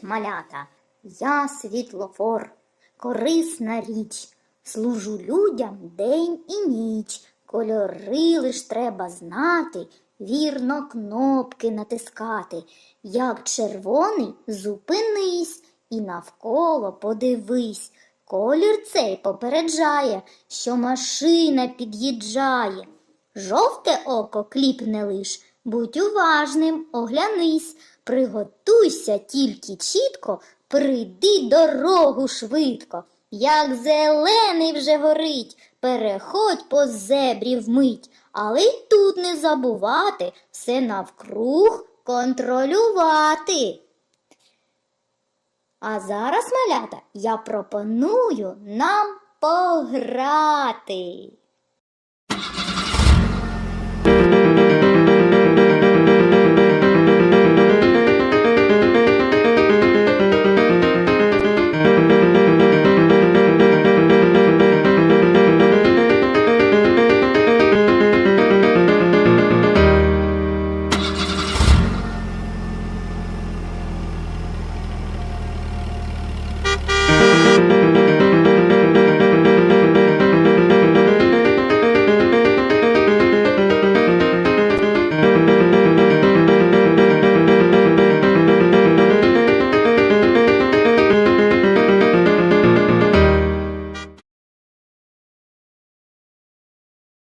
малята, я світлофор, корисна річ, служу людям день і ніч. Кольори лиш треба знати, вірно кнопки натискати. Як червоний – зупинись і навколо подивись. Колір цей попереджає, що машина під'їжджає. Жовте око кліпне лиш, будь уважним, оглянись. Приготуйся тільки чітко, прийди дорогу швидко. Як зелений вже горить, переходь по зебрі вмить. Але й тут не забувати все навкруг контролювати. А зараз, малята, я пропоную нам пограти.